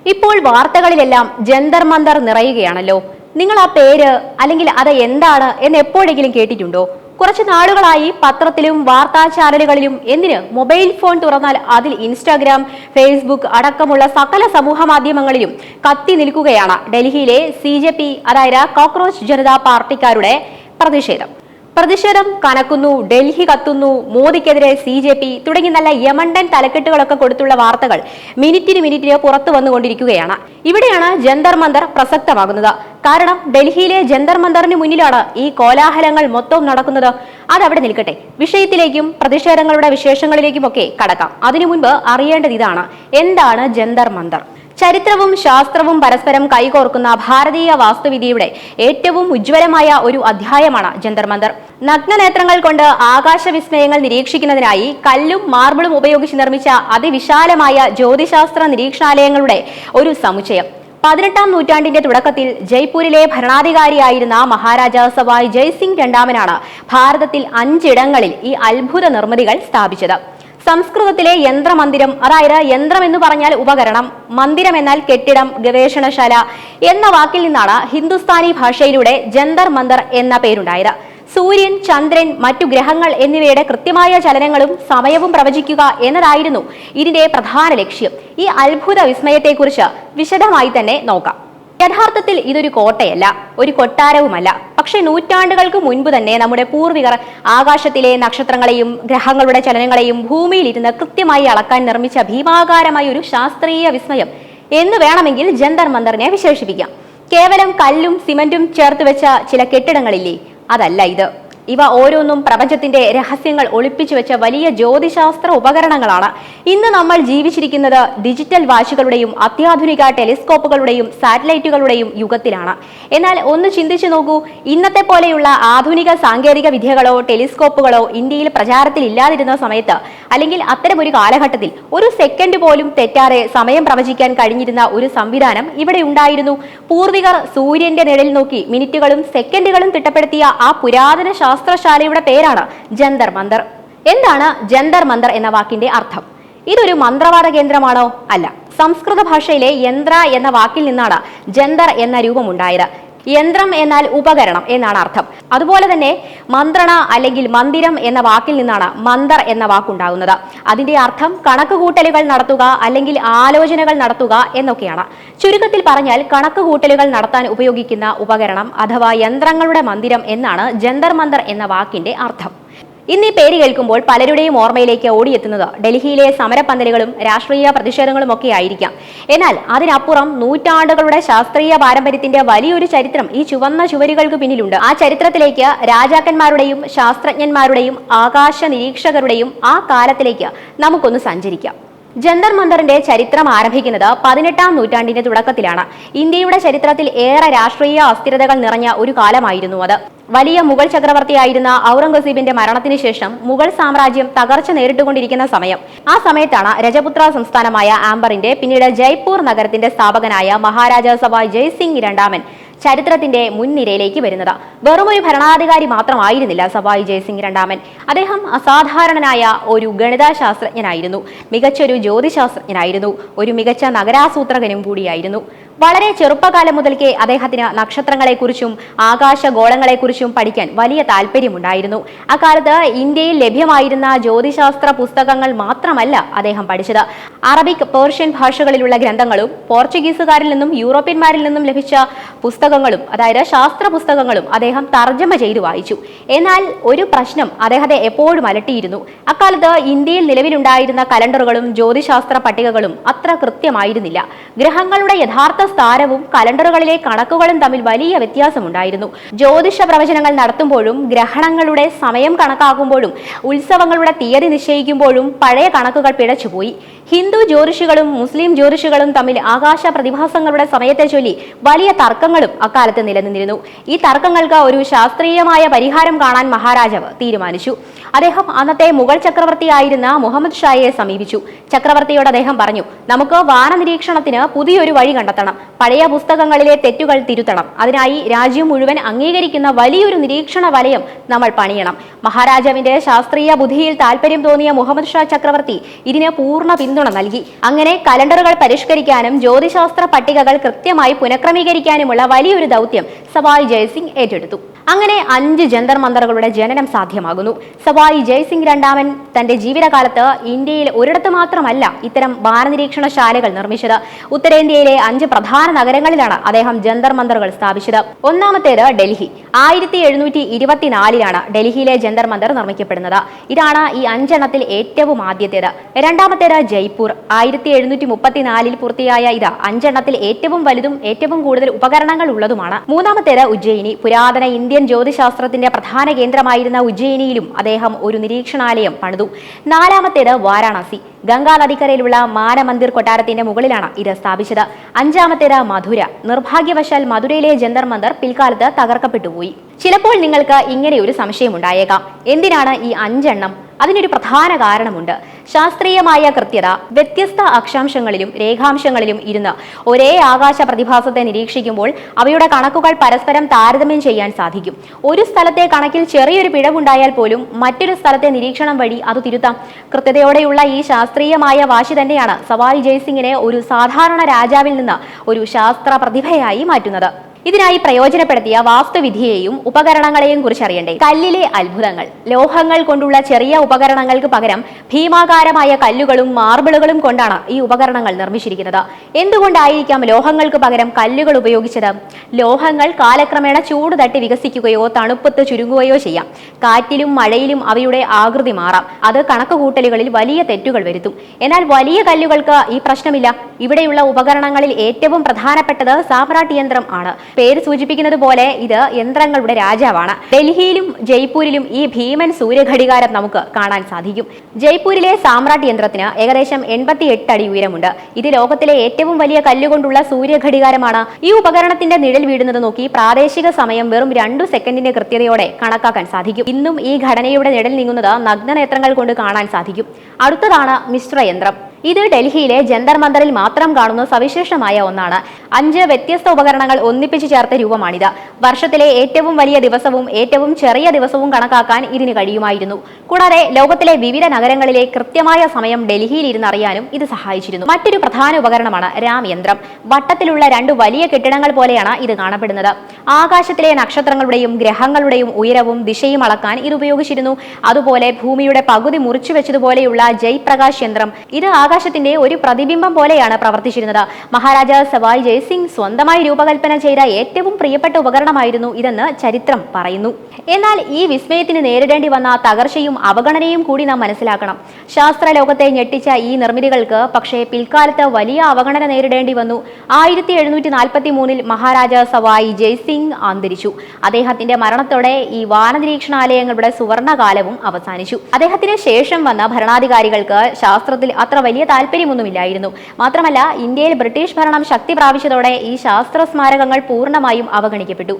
ഇപ്പോൾ വാർത്തകളിലെല്ലാം ജന്തർ മന്തർ നിറയുകയാണല്ലോ. നിങ്ങൾ ആ പേര് അല്ലെങ്കിൽ അത് എന്താണ് എന്ന് എപ്പോഴെങ്കിലും കേട്ടിട്ടുണ്ടോ? കുറച്ച് നാളുകളായി പത്രത്തിലും വാർത്താ ചാനലുകളിലും എന്തിന് മൊബൈൽ ഫോൺ തുറന്നാൽ അതിൽ ഇൻസ്റ്റാഗ്രാം, ഫേസ്ബുക്ക് അടക്കമുള്ള സകല സമൂഹ മാധ്യമങ്ങളിലും കത്തി നിൽക്കുകയാണ് ഡൽഹിയിലെ CJP, അതായത് കോക്രോച്ച് ജനതാ പാർട്ടിക്കാരുടെ പ്രതിഷേധം കനക്കുന്നു, ഡൽഹി കത്തുന്നു, മോദിക്കെതിരെ CJP തുടങ്ങി നല്ല യമണ്ടൻ തലക്കെട്ടുകളൊക്കെ കൊടുത്തുള്ള വാർത്തകൾ മിനിറ്റിന് പുറത്തു വന്നുകൊണ്ടിരിക്കുകയാണ്. ഇവിടെയാണ് ജന്തർ മന്തർ പ്രസക്തമാകുന്നത്. കാരണം ഡൽഹിയിലെ ജന്തർ മന്തറിന് മുന്നിലാണ് ഈ കോലാഹലങ്ങൾ മൊത്തം നടക്കുന്നത്. അതവിടെ നിൽക്കട്ടെ, വിഷയത്തിലേക്കും പ്രതിഷേധങ്ങളുടെ വിശേഷങ്ങളിലേക്കുമൊക്കെ കടക്കാം. അതിനു മുൻപ് അറിയേണ്ടത് ഇതാണ്: എന്താണ് ജന്തർ മന്തർ? ചരിത്രവും ശാസ്ത്രവും പരസ്പരം കൈകോർക്കുന്ന ഭാരതീയ വാസ്തുവിദ്യയുടെ ഏറ്റവും ഉജ്ജ്വലമായ ഒരു അധ്യായമാണ് ജന്തർ മന്തർ. നഗ്നനേത്രങ്ങൾ കൊണ്ട് ആകാശവിസ്മയങ്ങൾ നിരീക്ഷിക്കുന്നതിനായി കല്ലും മാർബിളും ഉപയോഗിച്ച് നിർമ്മിച്ച അതിവിശാലമായ ജ്യോതിശാസ്ത്ര നിരീക്ഷണാലയങ്ങളുടെ ഒരു സമുച്ചയം. 18-ാം നൂറ്റാണ്ടിന്റെ തുടക്കത്തിൽ ജയ്പൂരിലെ ഭരണാധികാരിയായിരുന്ന മഹാരാജ സവായ് ജയ്സിംഗ് രണ്ടാമനാണ് ഭാരതത്തിൽ 5 ഇടങ്ങളിൽ ഈ അത്ഭുത നിർമ്മിതികൾ സ്ഥാപിച്ചത്. സംസ്കൃതത്തിലെ യന്ത്രമന്ദിരം, അതായത് യന്ത്രം എന്ന് പറഞ്ഞാൽ ഉപകരണം, മന്ദിരം എന്നാൽ കെട്ടിടം, ഗവേഷണശാല എന്ന വാക്കിൽ നിന്നാണ് ഹിന്ദുസ്ഥാനി ഭാഷയിലൂടെ ജന്തർ മന്തർ എന്ന പേരുണ്ടായത്. സൂര്യൻ, ചന്ദ്രൻ, മറ്റു ഗ്രഹങ്ങൾ എന്നിവയുടെ കൃത്യമായ ചലനങ്ങളും സമയവും പ്രവചിക്കുക എന്നതായിരുന്നു ഇതിന്റെ പ്രധാന ലക്ഷ്യം. ഈ അത്ഭുത വിസ്മയത്തെക്കുറിച്ച് വിശദമായി തന്നെ നോക്കാം. യഥാർത്ഥത്തിൽ ഇതൊരു കോട്ടയല്ല, ഒരു കൊട്ടാരവുമല്ല. പക്ഷെ നൂറ്റാണ്ടുകൾക്ക് മുൻപ് തന്നെ നമ്മുടെ പൂർവികർ ആകാശത്തിലെ നക്ഷത്രങ്ങളെയും ഗ്രഹങ്ങളുടെ ചലനങ്ങളെയും ഭൂമിയിലിരുന്ന് കൃത്യമായി അളക്കാൻ നിർമ്മിച്ച ഭീമാകാരമായ ഒരു ശാസ്ത്രീയ വിസ്മയം എന്ന് വേണമെങ്കിൽ ജന്തർ മന്തറിനെ വിശേഷിപ്പിക്കാം. കേവലം കല്ലും സിമന്റും ചേർത്ത് വെച്ച ചില കെട്ടിടങ്ങളില്ലേ, അതല്ല ഇത്. ഇവ ഓരോന്നും പ്രപഞ്ചത്തിന്റെ രഹസ്യങ്ങൾ ഒളിപ്പിച്ചു വെച്ച വലിയ ജ്യോതിശാസ്ത്ര ഉപകരണങ്ങളാണ്. ഇന്ന് നമ്മൾ ജീവിച്ചിരിക്കുന്നത് ഡിജിറ്റൽ വാച്ചുകളുടെയും അത്യാധുനിക ടെലിസ്കോപ്പുകളുടെയും സാറ്റലൈറ്റുകളുടെയും യുഗത്തിലാണ്. എന്നാൽ ഒന്ന് ചിന്തിച്ചു നോക്കൂ, ഇന്നത്തെ പോലെയുള്ള ആധുനിക സാങ്കേതിക വിദ്യകളോ ടെലിസ്കോപ്പുകളോ ഇന്ത്യയിൽ പ്രചാരത്തിൽ ഇല്ലാതിരുന്ന സമയത്ത്, അല്ലെങ്കിൽ അത്തരമൊരു കാലഘട്ടത്തിൽ ഒരു സെക്കൻഡ് പോലും തെറ്റാതെ സമയം പ്രവചിക്കാൻ കഴിഞ്ഞിരുന്ന ഒരു സംവിധാനം ഇവിടെ ഉണ്ടായിരുന്നു. പൂർവികർ സൂര്യന്റെ നിഴലിൽ നോക്കി മിനിറ്റുകളും സെക്കൻഡുകളും തിട്ടപ്പെടുത്തിയ ആ പുരാതന ശാസ്ത്രശാലയുടെ പേരാണ് ജന്തർ മന്തർ. എന്താണ് ജന്തർ മന്തർ എന്ന വാക്കിന്റെ അർത്ഥം? ഇതൊരു മന്ത്രവാദ കേന്ദ്രമാണോ? അല്ല. സംസ്കൃത ഭാഷയിലെ യന്ത്ര എന്ന വാക്കിൽ നിന്നാണ് ജന്തർ എന്ന രൂപം ഉണ്ടായത്. യന്ത്രം എന്നാൽ ഉപകരണം എന്നാണ് അർത്ഥം. അതുപോലെ തന്നെ മന്ത്രണ അല്ലെങ്കിൽ മന്ദിരം എന്ന വാക്കിൽ നിന്നാണ് മന്തർ എന്ന വാക്കുണ്ടാകുന്നത്. അതിന്റെ അർത്ഥം കണക്കുകൂട്ടലുകൾ നടത്തുക അല്ലെങ്കിൽ ആലോചനകൾ നടത്തുക എന്നൊക്കെയാണ്. ചുരുക്കത്തിൽ പറഞ്ഞാൽ കണക്കുകൂട്ടലുകൾ നടത്താൻ ഉപയോഗിക്കുന്ന ഉപകരണം അഥവാ യന്ത്രങ്ങളുടെ മന്ദിരം എന്നാണ് ജന്തർ മന്തർ എന്ന വാക്കിന്റെ അർത്ഥം. ഇന്ന് ഈ പേര് കേൾക്കുമ്പോൾ പലരുടെയും ഓർമ്മയിലേക്ക് ഓടിയെത്തുന്നത് ഡൽഹിയിലെ സമരപ്പന്തലുകളും രാഷ്ട്രീയ പ്രതിഷേധങ്ങളും ഒക്കെ ആയിരിക്കാം. എന്നാൽ അതിനപ്പുറം നൂറ്റാണ്ടുകളുടെ ശാസ്ത്രീയ പാരമ്പര്യത്തിന്റെ വലിയൊരു ചരിത്രം ഈ ചുവന്ന ചുവരുകൾക്ക് പിന്നിലുണ്ട്. ആ ചരിത്രത്തിലേക്ക്, രാജാക്കന്മാരുടെയും ശാസ്ത്രജ്ഞന്മാരുടെയും ആകാശ നിരീക്ഷകരുടെയും ആ കാലത്തിലേക്ക് നമുക്കൊന്ന് സഞ്ചരിക്കാം. ജന്തർ മന്തറിന്റെ ചരിത്രം ആരംഭിക്കുന്നത് 18-ാം നൂറ്റാണ്ടിന്റെ തുടക്കത്തിലാണ്. ഇന്ത്യയുടെ ചരിത്രത്തിൽ ഏറെ രാഷ്ട്രീയ അസ്ഥിരതകൾ നിറഞ്ഞ ഒരു കാലമായിരുന്നു അത്. വലിയ മുഗൾ ചക്രവർത്തിയായിരുന്ന ഔറംഗസീബിന്റെ മരണത്തിന് ശേഷം മുഗൾ സാമ്രാജ്യം തകർച്ച നേരിട്ടുകൊണ്ടിരിക്കുന്ന സമയം. ആ സമയത്താണ് രജപുത്ര സംസ്ഥാനമായ ആംബറിന്റെ പിന്നീട് ജയ്പൂർ നഗരത്തിന്റെ സ്ഥാപകനായ മഹാരാജ സവായ് ജയ്സിംഗ് രണ്ടാമൻ ചരിത്രത്തിന്റെ മുൻനിരയിലേക്ക് വരുന്നത്. വെറുമൊരു ഭരണാധികാരി മാത്രമായിരുന്നില്ല സവായ് ജയ്സിംഗ് രണ്ടാമൻ. അദ്ദേഹം അസാധാരണനായ ഒരു ഗണിതശാസ്ത്രജ്ഞനായിരുന്നു, മികച്ചൊരു ജ്യോതിശാസ്ത്രജ്ഞനായിരുന്നു, ഒരു മികച്ച നഗരാസൂത്രകനും കൂടിയായിരുന്നു. വളരെ ചെറുപ്പകാലം മുതൽക്കേ അദ്ദേഹത്തിന് നക്ഷത്രങ്ങളെക്കുറിച്ചും ആകാശഗോളങ്ങളെക്കുറിച്ചും പഠിക്കാൻ വലിയ താല്പര്യമുണ്ടായിരുന്നു. അക്കാലത്ത് ഇന്ത്യയിൽ ലഭ്യമായിരുന്ന ജ്യോതിശാസ്ത്ര പുസ്തകങ്ങൾ മാത്രമല്ല അദ്ദേഹം പഠിച്ചത്. അറബിക്, പേർഷ്യൻ ഭാഷകളിലുള്ള ഗ്രന്ഥങ്ങളും പോർച്ചുഗീസുകാരിൽ നിന്നും യൂറോപ്യന്മാരിൽ നിന്നും ലഭിച്ച പുസ്തകങ്ങളും, അതായത് ശാസ്ത്ര പുസ്തകങ്ങളും അദ്ദേഹം തർജ്ജമ ചെയ്തു വായിച്ചു. എന്നാൽ ഒരു പ്രശ്നം അദ്ദേഹത്തെ എപ്പോഴും അലട്ടിയിരുന്നു. അക്കാലത്ത് ഇന്ത്യയിൽ നിലവിലുണ്ടായിരുന്ന കലണ്ടറുകളും ജ്യോതിശാസ്ത്ര പട്ടികകളും അത്ര കൃത്യമായിരുന്നില്ല. ഗ്രഹങ്ങളുടെ യഥാർത്ഥ സ്ഥാനവും കലണ്ടറുകളിലെ കണക്കുകളും തമ്മിൽ വലിയ വ്യത്യാസമുണ്ടായിരുന്നു. ജ്യോതിഷ പ്രവചനങ്ങൾ നടത്തുമ്പോഴും ഗ്രഹണങ്ങളുടെ സമയം കണക്കാക്കുമ്പോഴും ഉത്സവങ്ങളുടെ തീയതി നിശ്ചയിക്കുമ്പോഴും പഴയ കണക്കുകൾ പിഴച്ചുപോയി. ഹിന്ദു ജ്യോതിഷികളും മുസ്ലിം ജ്യോതിഷികളും തമ്മിൽ ആകാശ പ്രതിഭാസങ്ങളുടെ സമയത്തെ ചൊല്ലി വലിയ തർക്കങ്ങളും അക്കാലത്ത് നിലനിന്നിരുന്നു. ഈ തർക്കങ്ങൾക്ക് ഒരു ശാസ്ത്രീയമായ പരിഹാരം കാണാൻ മഹാരാജാവ് തീരുമാനിച്ചു. അദ്ദേഹം അന്നത്തെ മുഗൾ ചക്രവർത്തിയായിരുന്ന മുഹമ്മദ് ഷായെ സമീപിച്ചു. ചക്രവർത്തിയോട് അദ്ദേഹം പറഞ്ഞു, നമുക്ക് വാനനിരീക്ഷണത്തിന് പുതിയൊരു വഴി കണ്ടെത്തണം, പഴയ പുസ്തകങ്ങളിലെ തെറ്റുകൾ തിരുത്തണം, അതിനായി രാജ്യം മുഴുവൻ അംഗീകരിക്കുന്ന വലിയൊരു നിരീക്ഷണ വലയം നമ്മൾ പണിയണം. മഹാരാജാവിന്റെ ശാസ്ത്രീയ ബുദ്ധിയിൽ താല്പര്യം തോന്നിയ മുഹമ്മദ് ഷാ ചക്രവർത്തി ഇതിന് പൂർണ്ണ പിന്തുണ നൽകി. അങ്ങനെ കലണ്ടറുകൾ പരിഷ്കരിക്കാനും ജ്യോതിശാസ്ത്ര പട്ടികകൾ കൃത്യമായി പുനഃക്രമീകരിക്കാനുമുള്ള വലിയൊരു ദൗത്യം സവായ് ജയ്സിംഗ് ഏറ്റെടുത്തു. അങ്ങനെ 5 ജന്തർ മന്ദറുകളുടെ ജനനം സാധ്യമാകുന്നു. സവായ് ജയ്സിംഗ് രണ്ടാമൻ തന്റെ ജീവിതകാലത്ത് ഇന്ത്യയിൽ ഒരിടത്ത് മാത്രമല്ല ഇത്തരം വാനനിരീക്ഷണശാലകൾ നിർമ്മിച്ചത്. ഉത്തരേന്ത്യയിലെ 5 പ്രധാന നഗരങ്ങളിലാണ് അദ്ദേഹം ജന്തർ മന്ദറുകൾ സ്ഥാപിച്ചത്. ഒന്നാമത്തേത് ഡൽഹി. 1724 ഡൽഹിയിലെ ജന്തർ മന്ദർ നിർമ്മിക്കപ്പെടുന്നത്. ഇതാണ് ഈ 5 എണ്ണത്തിൽ ഏറ്റവും ആദ്യത്തേത്. രണ്ടാമത്തേത് ജയ്പൂർ. 1734 പൂർത്തിയായ ഇത് 5 എണ്ണത്തിൽ ഏറ്റവും വലുതും ഏറ്റവും കൂടുതൽ ഉപകരണങ്ങൾ ഉള്ളതുമാണ്. മൂന്നാമത്തേത് ഉജ്ജയിനി. പുരാതന ഇന്ത്യൻ ജ്യോതിശാസ്ത്രത്തിന്റെ പ്രധാന കേന്ദ്രമായിരുന്ന ഉജ്ജയിനിയിലും അദ്ദേഹം ഒരു നിരീക്ഷണാലയം പണിതു. നാലാമത്തേത് വാരാണസി. ഗംഗാ നദിക്കരയിലുള്ള മാനമന്ദിർ കൊട്ടാരത്തിന്റെ മുകളിലാണ് ഇത് സ്ഥാപിച്ചത്. അഞ്ചാമത്തേത് മധുര. നിർഭാഗ്യവശാൽ മധുരയിലെ ജന്തർ മന്ദർ പിൽക്കാലത്ത് തകർക്കപ്പെട്ടുപോയി. ചിലപ്പോൾ നിങ്ങൾക്ക് ഇങ്ങനെ ഒരു സംശയം ഉണ്ടായേക്കാം, എന്തിനാണ് ഈ 5 എണ്ണം? അതിനൊരു പ്രധാന കാരണമുണ്ട്. ശാസ്ത്രീയമായ കൃത്യത, വ്യത്യസ്ത അക്ഷാംശങ്ങളിലും രേഖാംശങ്ങളിലും ഇരുന്ന് ഒരേ ആകാശ പ്രതിഭാസത്തെ നിരീക്ഷിക്കുമ്പോൾ അവയുടെ കണക്കുകൾ പരസ്പരം താരതമ്യം ചെയ്യാൻ സാധിക്കും. ഒരു സ്ഥലത്തെ കണക്കിൽ ചെറിയൊരു പിഴവുണ്ടായാൽ പോലും മറ്റൊരു സ്ഥലത്തെ നിരീക്ഷണം വഴി അത് തിരുത്താം. കൃത്യതയോടെയുള്ള ഈ ശാസ്ത്രീയമായ വാശി തന്നെയാണ് സവായ് ജയ്സിംഗിനെ ഒരു സാധാരണ രാജാവിൽ നിന്ന് ഒരു ശാസ്ത്ര പ്രതിഭയായി മാറ്റുന്നത്. ഇതിനായി പ്രയോജനപ്പെടുത്തിയ വാസ്തുവിദ്യയെയും ഉപകരണങ്ങളെയും കുറിച്ച് അറിയണ്ടേ? കല്ലിലെ അത്ഭുതങ്ങൾ. ലോഹങ്ങൾ കൊണ്ടുള്ള ചെറിയ ഉപകരണങ്ങൾക്ക് പകരം ഭീമാകാരമായ കല്ലുകളും മാർബിളുകളും കൊണ്ടാണ് ഈ ഉപകരണങ്ങൾ നിർമ്മിച്ചിരിക്കുന്നത്. എന്തുകൊണ്ടായിരിക്കാം ലോഹങ്ങൾക്ക് പകരം കല്ലുകൾ ഉപയോഗിച്ചത്? ലോഹങ്ങൾ കാലക്രമേണ ചൂട് തട്ടി വികസിക്കുകയോ തണുപ്പത്ത് ചുരുങ്ങുകയോ ചെയ്യാം. കാറ്റിലും മഴയിലും അവയുടെ ആകൃതി മാറാം. അത് കണക്കുകൂട്ടലുകളിൽ വലിയ തെറ്റുകൾ വരുത്തും. എന്നാൽ വലിയ കല്ലുകൾക്ക് ഈ പ്രശ്നമില്ല. ഇവിടെയുള്ള ഉപകരണങ്ങളിൽ ഏറ്റവും പ്രധാനപ്പെട്ടത് സാമ്രാട്ട് യന്ത്രം ആണ്. പേര് സൂചിപ്പിക്കുന്നത് പോലെ ഇത് യന്ത്രങ്ങളുടെ രാജാവാണ്. ഡൽഹിയിലും ജയ്പൂരിലും ഈ ഭീമൻ സൂര്യഘടികാരം നമുക്ക് കാണാൻ സാധിക്കും. ജയ്പൂരിലെ സാമ്രാട്ട് യന്ത്രത്തിന് ഏകദേശം 88 അടി ഉയരമുണ്ട്. ഇത് ലോകത്തിലെ ഏറ്റവും വലിയ കല്ലുകൊണ്ടുള്ള സൂര്യഘടികാരമാണ്. ഈ ഉപകരണത്തിന്റെ നിഴൽ വീഴുന്നത് നോക്കി പ്രാദേശിക സമയം വെറും 2 സെക്കൻഡിന്റെ കൃത്യതയോടെ കണക്കാക്കാൻ സാധിക്കും. ഇന്നും ഈ ഘടനയുടെ നിഴൽ നീങ്ങുന്നത് നഗ്നനേത്രങ്ങൾ കൊണ്ട് കാണാൻ സാധിക്കും. അടുത്തതാണ് മിശ്രയന്ത്രം. ഇത് ഡൽഹിയിലെ ജന്തർ മന്ദറിൽ മാത്രം കാണുന്ന സവിശേഷമായ ഒന്നാണ്. 5 വ്യത്യസ്ത ഉപകരണങ്ങൾ ഒന്നിപ്പിച്ചു ചേർത്ത രൂപമാണിത്. വർഷത്തിലെ ഏറ്റവും വലിയ ദിവസവും ഏറ്റവും ചെറിയ ദിവസവും കണക്കാക്കാൻ ഇതിന് കഴിയുമായിരുന്നു. കൂടാതെ ലോകത്തിലെ വിവിധ നഗരങ്ങളിലെ കൃത്യമായ സമയം ഡൽഹിയിൽ ഇരുന്നറിയാനും ഇത് സഹായിച്ചിരുന്നു. മറ്റൊരു പ്രധാന ഉപകരണമാണ് രാം യന്ത്രം. വട്ടത്തിലുള്ള 2 വലിയ കെട്ടിടങ്ങൾ പോലെയാണ് ഇത് കാണപ്പെടുന്നത്. ആകാശത്തിലെ നക്ഷത്രങ്ങളുടെയും ഗ്രഹങ്ങളുടെയും ഉയരവും ദിശയും അളക്കാൻ ഇത് ഉപയോഗിച്ചിരുന്നു. അതുപോലെ ഭൂമിയുടെ പകുതി മുറിച്ചു വെച്ചതുപോലെയുള്ള ജയ്പ്രകാശ് യന്ത്രം. ഇത് ആകാശത്തിന്റെ ഒരു പ്രതിബിംബം പോലെയാണ് പ്രവർത്തിച്ചിരുന്നത്. മഹാരാജ സവായ് ജയ്സിംഗ് സ്വന്തമായി രൂപകൽപ്പന ചെയ്ത ഏറ്റവും പ്രിയപ്പെട്ട ഉപകരണമായിരുന്നു ഇതെന്ന് ചരിത്രം പറയുന്നു. എന്നാൽ ഈ വിസ്മയത്തിന് നേരിടേണ്ടി വന്ന തകർച്ചയും അവഗണനയും കൂടി നാം മനസ്സിലാക്കണം. ശാസ്ത്ര ലോകത്തെ ഞെട്ടിച്ച ഈ നിർമ്മിതികൾക്ക് പക്ഷേ പിൽക്കാലത്ത് വലിയ അവഗണന നേരിടേണ്ടി വന്നു. 1743 മഹാരാജ സവായ് ജയ്സിംഗ് അന്തരിച്ചു. അദ്ദേഹത്തിന്റെ മരണത്തോടെ ഈ വാനനിരീക്ഷണാലയങ്ങളുടെ സുവർണകാലവും അവസാനിച്ചു. അദ്ദേഹത്തിന് ശേഷം വന്ന ഭരണാധികാരികൾക്ക് ശാസ്ത്രത്തിൽ അത്ര വലിയ താല്പര്യമൊന്നുമില്ലായിരുന്നു. മാത്രമല്ല ഇന്ത്യയിൽ ബ്രിട്ടീഷ് ഭരണം ശക്തി പ്രാപിച്ചതോടെ ഈ ശാസ്ത്ര സ്മാരകങ്ങൾ പൂർണ്ണമായും അവഗണിക്കപ്പെട്ടു.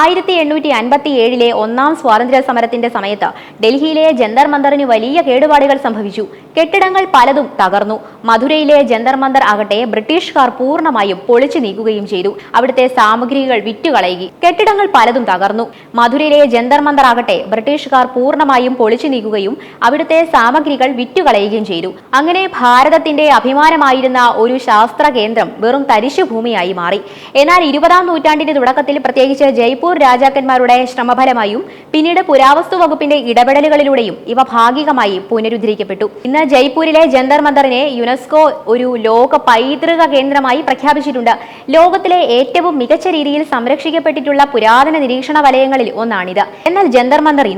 1857 ഒന്നാം സ്വാതന്ത്ര്യ സമരത്തിന്റെ സമയത്ത് ഡൽഹിയിലെ ജന്തർ മന്ദറിന് വലിയ കേടുപാടുകൾ സംഭവിച്ചു. കെട്ടിടങ്ങൾ പലതും തകർന്നു. മധുരയിലെ ജന്തർ മന്ദർ ആകട്ടെ ബ്രിട്ടീഷുകാർ പൂർണ്ണമായും പൊളിച്ചു നീക്കുകയും ചെയ്തു. അവിടുത്തെ സാമഗ്രികൾ വിറ്റുകളയുകയും കെട്ടിടങ്ങൾ പലതും തകർന്നു. മധുരയിലെ ജന്തർ മന്ദർ ആകട്ടെ ബ്രിട്ടീഷുകാർ പൂർണ്ണമായും പൊളിച്ചു നീക്കുകയും അവിടുത്തെ സാമഗ്രികൾ വിറ്റുകളയുകയും ചെയ്തു. അങ്ങനെ ഭാരതത്തിന്റെ അഭിമാനമായിരുന്ന ഒരു ശാസ്ത്ര കേന്ദ്രം വെറും തരിശുഭൂമിയായി മാറി. എന്നാൽ 20-ാം നൂറ്റാണ്ടിന്റെ തുടക്കത്തിൽ പ്രത്യേകിച്ച് ജയ്പൂർ രാജാക്കന്മാരുടെ ശ്രമഫലമായും പിന്നീട് പുരാവസ്തു വകുപ്പിന്റെ ഇടപെടലുകളിലൂടെയും ഇവ ഭാഗികമായി പുനരുദ്ധരിക്കപ്പെട്ടു. ഇന്ന് ജയ്പൂരിലെ ജന്തർ മന്ദറിനെ യുനെസ്കോ ഒരു ലോക പൈതൃക കേന്ദ്രമായി പ്രഖ്യാപിച്ചിട്ടുണ്ട്. ലോകത്തിലെ ഏറ്റവും മികച്ച രീതിയിൽ സംരക്ഷിക്കപ്പെട്ടിട്ടുള്ള പുരാതന നിരീക്ഷണ വലയങ്ങളിൽ ഒന്നാണിത്. എന്നാൽ ജന്തർ മന്ദർ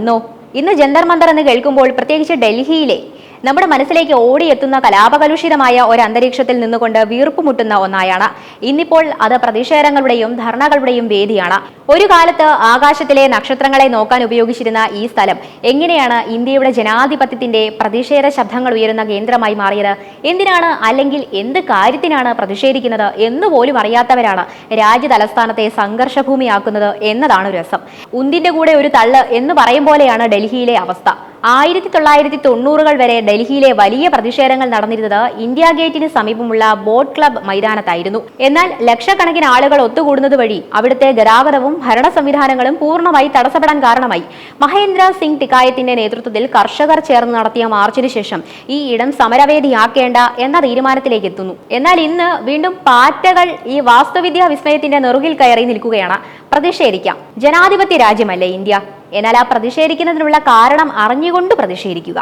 ഇന്ന് ജന്തർ മന്ദർ എന്ന് കേൾക്കുമ്പോൾ പ്രത്യേകിച്ച് ഡൽഹിയിലെ നമ്മുടെ മനസ്സിലേക്ക് ഓടിയെത്തുന്ന കലാപകലുഷിതമായ ഒരു അന്തരീക്ഷത്തിൽ നിന്നുകൊണ്ട് വീർപ്പുമുട്ടുന്ന ഒന്നായാണ്. ഇന്നിപ്പോൾ അത് പ്രതിഷേധങ്ങളുടെയും ധർണകളുടെയും വേദിയാണ്. ഒരു കാലത്ത് ആകാശത്തിലെ നക്ഷത്രങ്ങളെ നോക്കാൻ ഉപയോഗിച്ചിരുന്ന ഈ സ്ഥലം എങ്ങനെയാണ് ഇന്ത്യയുടെ ജനാധിപത്യത്തിന്റെ പ്രതിഷേധ ശബ്ദങ്ങൾ ഉയരുന്ന കേന്ദ്രമായി മാറിയത്? എന്തിനാണ് അല്ലെങ്കിൽ എന്ത് കാര്യത്തിനാണ് പ്രതിഷേധിക്കുന്നത് എന്നുപോലും അറിയാത്തവരാണ് രാജ്യ തലസ്ഥാനത്തെ സംഘർഷഭൂമിയാക്കുന്നത് എന്നതാണ് രസം. ഉന്തിന്റെ കൂടെ ഒരു തള്ള് എന്ന് പറയും പോലെയാണ് ഡൽഹിയിലെ അവസ്ഥ. 1990-കൾ വരെ ഡൽഹിയിലെ വലിയ പ്രതിഷേധങ്ങൾ നടന്നിരുന്നത് ഇന്ത്യ ഗേറ്റിന് സമീപമുള്ള ബോട്ട് ക്ലബ് മൈതാനത്തായിരുന്നു. എന്നാൽ ലക്ഷക്കണക്കിന് ആളുകൾ ഒത്തുകൂടുന്നത് വഴി അവിടുത്തെ ഗതാഗതവും ഭരണ സംവിധാനങ്ങളും പൂർണ്ണമായി തടസ്സപ്പെടാൻ കാരണമായി. മഹേന്ദ്ര സിംഗ് ടിക്കായത്തിന്റെ നേതൃത്വത്തിൽ കർഷകർ ചേർന്ന് നടത്തിയ മാർച്ചിന് ശേഷം ഈ ഇടം സമരവേദിയാക്കേണ്ട എന്ന തീരുമാനത്തിലേക്ക് എത്തുന്നു. എന്നാൽ ഇന്ന് വീണ്ടും പാറ്റകൾ ഈ വാസ്തുവിദ്യാ വിസ്മയത്തിന്റെ നെറുകിൽ കയറി നിൽക്കുകയാണ്. പ്രതിഷേധിക്കാം, ജനാധിപത്യ രാജ്യമല്ലേ ഇന്ത്യ. എന്നാൽ ആ പ്രതിഷേധിക്കുന്നതിനുള്ള കാരണം അറിഞ്ഞുകൊണ്ട് പ്രതിഷേധിക്കുക.